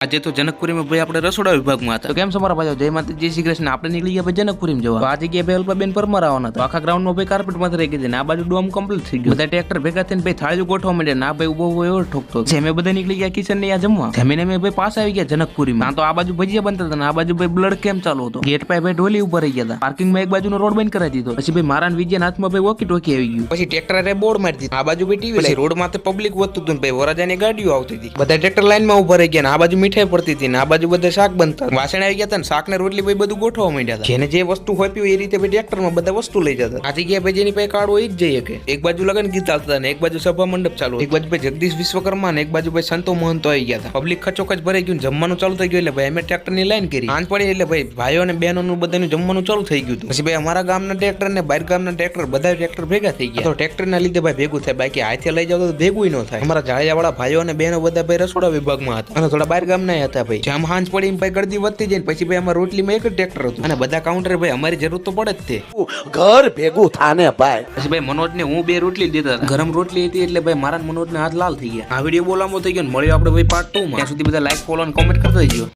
આજે તો જનકપુરીમાં ભાઈ આપણે રસોડા વિભાગમાં હતા. તો કેમ છો મારા ભાઈઓ? જય માતા, જય શ્રી કૃષ્ણ. આપણે નીકળી ગયા ભાઈ જનકપુરીમાં જવા. તો આ જગ્યાએ ભાઈ અલ્પાબેન પરમાર આવવાના હતા. આખા ગ્રાઉન્ડ નો ભાઈ કાર્પેટ માં રહી ગઈ. આ બાજુ ડોમ કમ્પ્લીટ થઈ ગયું. બધા ટ્રેક્ટર ભેગા થઈને ભાઈ થાળીઓ ગોઠવા માંડ્યા. ના ભાઈ ઉભો હોય એવો ઠોકતો. જેમે બધા નીકળી ગયા કિચન ને આ જમવા. જમીને અમે ભાઈ પાસ આવી ગયા જનકપુરીમાં. તો આ બાજુ ભજીયા બનતા હતા. આ બાજુ ભાઈ બ્લડ કેમ ચાલુ હતો. ગેટ પાસે ભાઈ ઢોલી ઉપર રહી ગયા હતા. પાર્કિંગમાં એક બાજુનો રોડ બંધ કરાવી દીધો. પછી ભાઈ મારા વિજય હાથમાં ભાઈ વોકી ટોકી આવી ગયું. પછી ટ્રેક્ટરે બોર્ડ મારી દીધું. આ બાજુ ભાઈ ટીવી. પછી રોડ માં પબ્લિક વધતું હતું. ભાઈ વરાજાની ગાડીઓ આવતી હતી. બધા ટ્રેક્ટર લાઈન માં ઉભા રહી ગયા. આ બાજુ મીઠાઈ પડતી હતી. આ બાજુ બધા શાક બનતા. વાસણ આવી ગયા હતા. શાક ને રોટલી ભાઈ બધું ગોઠવવા માંડ્યા હતા. જેને જે વસ્તુ હોપ્યું એ રીતે ભાઈ ટ્રેક્ટર માં બધા વસ્તુ લઈ જતા. આ જગ્યાએ ભાઈ જેની પાસે કાર્ડ હોય જ જઈએ કે એક બાજુ લગન ગીત ચાલતા હતા. એક બાજુ સભા મંડપ ચાલુ. એક બાજુ ભાઈ જગદીશ વિશ્વકર્મા ને એક બાજુ ભાઈ સંતો મહંતો આવી ગયા હતા. પબ્લિક ખચોખચ ભરાઈ ગયું. જમવાનું ચાલુ થઈ ગયું. એટલે ભાઈ અમે ટ્રેક્ટર ની લાઈન કરી. આંચ પડી એટલે ભાઈ ભાઈઓ અને બહેનો નું બધાનું જમવાનું ચાલુ થઈ ગયું. પછી ભાઈ અમારા ગામના ટ્રેક્ટર ને બહાર ગામના ટ્રેક્ટર બધા ટ્રેક્ટર ભેગા થઈ ગયા. તો ટ્રેક્ટર ના લીધે ભાઈ ભેગું થાય. બાકી હાથે લઈ જાવ તો ભેગું ન થાય. અમારા જાળિયા વાળા ભાઈઓ અને બહેનો બધા ભાઈ રસોડા વિભાગમાં હતા અને થોડા બહાર ગામના હતા. ભાઈ જેમ હાંજ પડી ભાઈ ગળદી વધતી જાય. પછી ભાઈ અમારા રોટલીમાં એક જ ટ્રેક્ટર હતું અને બધા કાઉન્ટર ભાઈ અમારી જરૂર તો પડે જ તે ઘર ભેગું થાને ભાઈ. પછી ભાઈ મનોજ ને હું બે રોટલી દેતા હતા. ગરમ રોટલી હતી એટલે ભાઈ મારા મનોજ ને હાથ લાલ થઈ ગયા. આ વિડીયો બહુ લાંબો થઈ ગયો. મળ્યો આપણે ભાઈ પાર્ટ 2 માં. ત્યાં સુધી બધા લાઈક ફોલો અને કોમેન્ટ કરતા જજો.